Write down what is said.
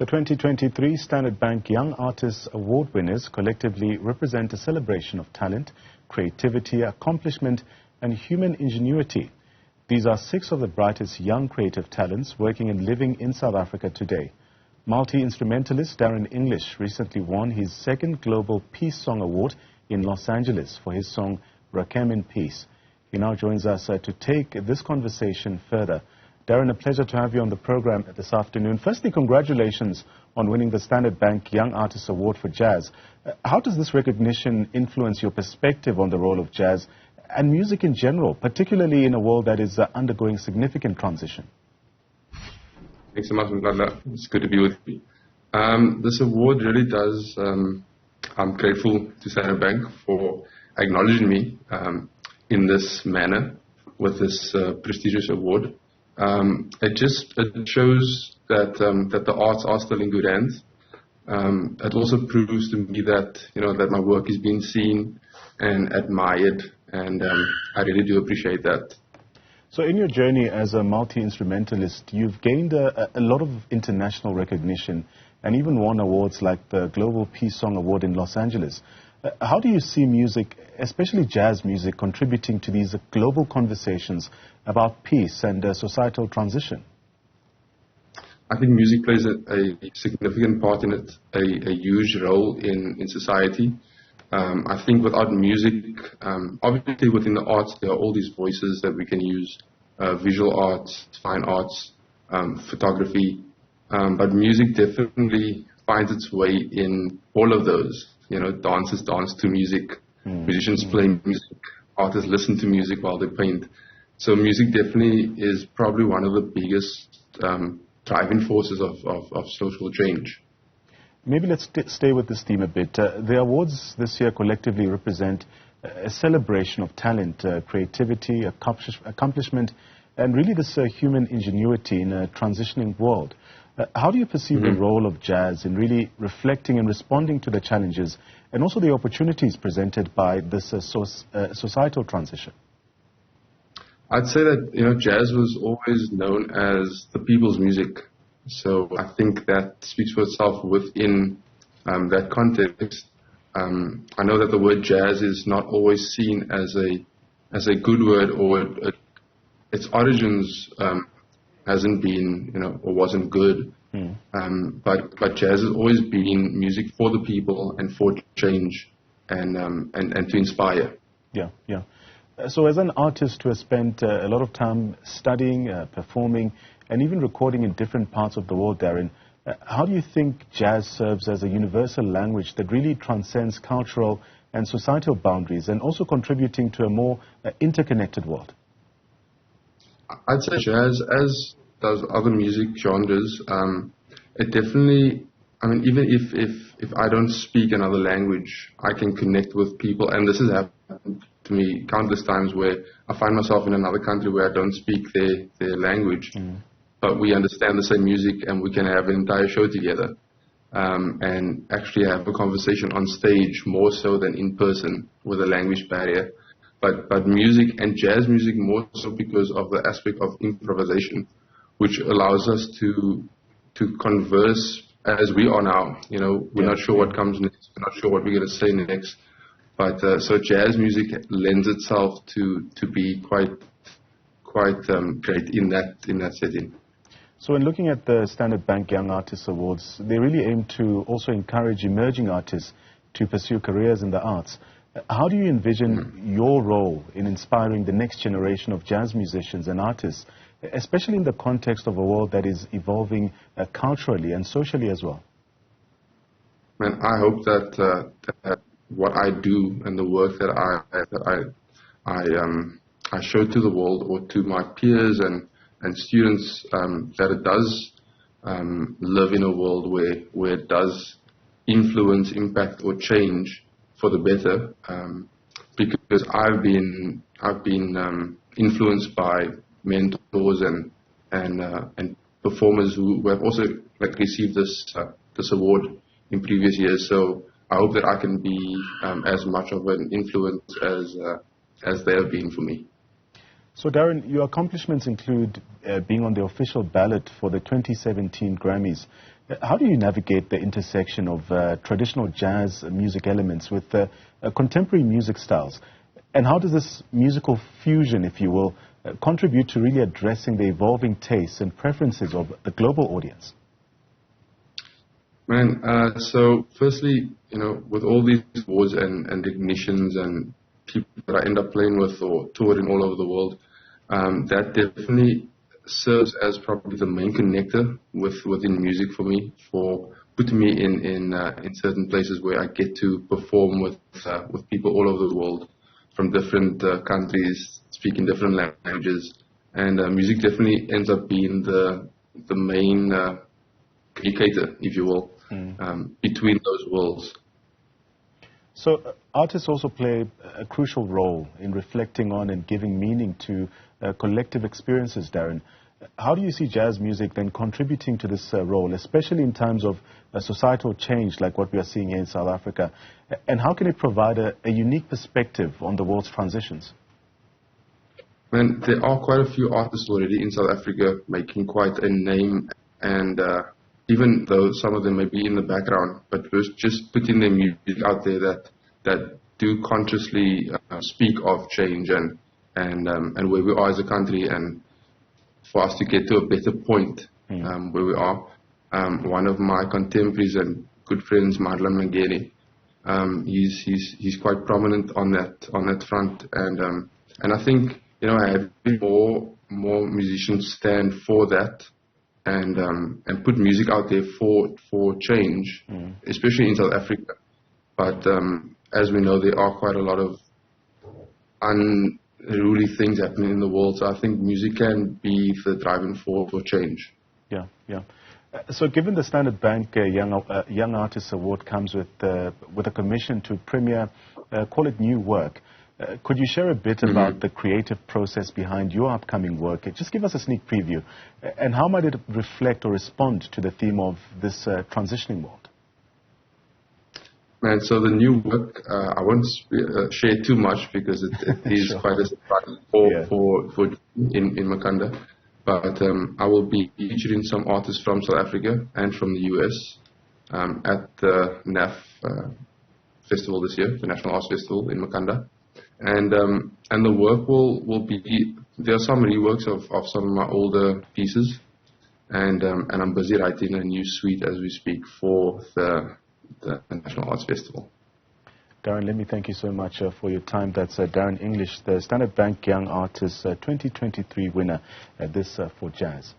The 2023 Standard Bank Young Artists Award winners collectively represent a celebration of talent, creativity, accomplishment, and human ingenuity. These are 6 of the brightest young creative talents working and living in South Africa today. Multi-instrumentalist Darren English recently won his 2nd Global Peace Song Award in Los Angeles for his song Requiem in Peace. He now joins us to take this conversation further. Darren, a pleasure to have you on the program this afternoon. Firstly, congratulations on winning the Standard Bank Young Artists Award for Jazz. How does this recognition influence your perspective on the role of jazz and music in general, particularly in a world that is undergoing significant transition? Thanks so much, Mdladla. It's good to be with you. This award really does, I'm grateful to Standard Bank for acknowledging me in this manner with this prestigious award. It shows that the arts are still in good hands. It also proves to me that that my work is being seen and admired, and I really do appreciate that. So in your journey as a multi-instrumentalist, you've gained a lot of international recognition and even won awards like the Global Peace Song Award in Los Angeles. How do you see music, especially jazz music, contributing to these global conversations about peace and societal transition? I think music plays a significant part in it, a huge role in society. I think without music, obviously within the arts, there are all these voices that we can use, visual arts, fine arts, photography, but music definitely finds its way in all of those. Dancers dance to music, musicians play music, artists listen to music while they paint. So music definitely is probably one of the biggest driving forces of social change. Maybe let's stay with this theme a bit. The awards this year collectively represent a celebration of talent, creativity, accomplishment, and really this human ingenuity in a transitioning world. How do you perceive the role of jazz in really reflecting and responding to the challenges and also the opportunities presented by this societal transition? I'd say that jazz was always known as the people's music. So I think that speaks for itself within that context. I know that the word jazz is not always seen as a good word, or its origins hasn't been or wasn't good. But jazz has always been music for the people and for change and to inspire. Yeah. So as an artist who has spent a lot of time studying, performing, and even recording in different parts of the world, Darren, how do you think jazz serves as a universal language that really transcends cultural and societal boundaries and also contributing to a more interconnected world? I'd say jazz, as does other music genres, it definitely, even if I don't speak another language, I can connect with people, and this has happened to me countless times where I find myself in another country where I don't speak their language, but we understand the same music and we can have an entire show together and actually have a conversation on stage more so than in person with a language barrier. But music, and jazz music more so because of the aspect of improvisation, which allows us to converse as we are now. We're not sure what comes next, we're not sure what we're going to say next. But so jazz music lends itself to be quite great in that setting. So in looking at the Standard Bank Young Artists Awards, they really aim to also encourage emerging artists to pursue careers in the arts. How do you envision your role in inspiring the next generation of jazz musicians and artists, especially in the context of a world that is evolving culturally and socially as well? Man, I hope that what I do and the work that I show to the world or to my peers and students, that it does live in a world where it does influence, impact, or change for the better, because I've been influenced by mentors and performers who have also received this award in previous years. So I hope that I can be as much of an influence as they have been for me. So Darren, your accomplishments include being on the official ballot for the 2017 Grammys. How do you navigate the intersection of traditional jazz music elements with contemporary music styles? And how does this musical fusion, if you will, contribute to really addressing the evolving tastes and preferences of the global audience? So firstly, with all these awards and recognitions and people that I end up playing with or touring all over the world, that definitely serves as probably the main connector within music for me, for putting me in certain places where I get to perform with people all over the world from different countries, speaking different languages, and music definitely ends up being the main communicator, if you will, between those worlds. So artists also play a crucial role in reflecting on and giving meaning to collective experiences, Darren. How do you see jazz music then contributing to this role, especially in times of societal change like what we are seeing here in South Africa? And how can it provide a unique perspective on the world's transitions? There are quite a few artists already in South Africa making quite a name, and even though some of them may be in the background, but just putting their music out there that do consciously speak of change and where we are as a country, and for us to get to a better point where we are. One of my contemporaries and good friends, Madlam Ngeni, he's quite prominent on that front, and I think having more musicians stand for that and put music out there for change, especially in South Africa. But as we know, there are quite a lot of unruly things happening in the world, so I think music can be the driving force for change. Yeah. So given the Standard Bank Young Artists Award comes with a commission to premiere, call it new work, could you share a bit about the creative process behind your upcoming work? Just give us a sneak preview. And how might it reflect or respond to the theme of this transitioning world? So the new work, I won't share too much because it is sure. Quite a surprise for in Makanda. But I will be featuring some artists from South Africa and from the US at the NAF festival this year, the National Arts Festival in Makanda. And the work will be, there are some reworks of some of my older pieces, and I'm busy writing a new suite as we speak for the National Arts Festival. Darren, let me thank you so much for your time. That's Darren English, the Standard Bank Young Artist 2023 winner, this for jazz.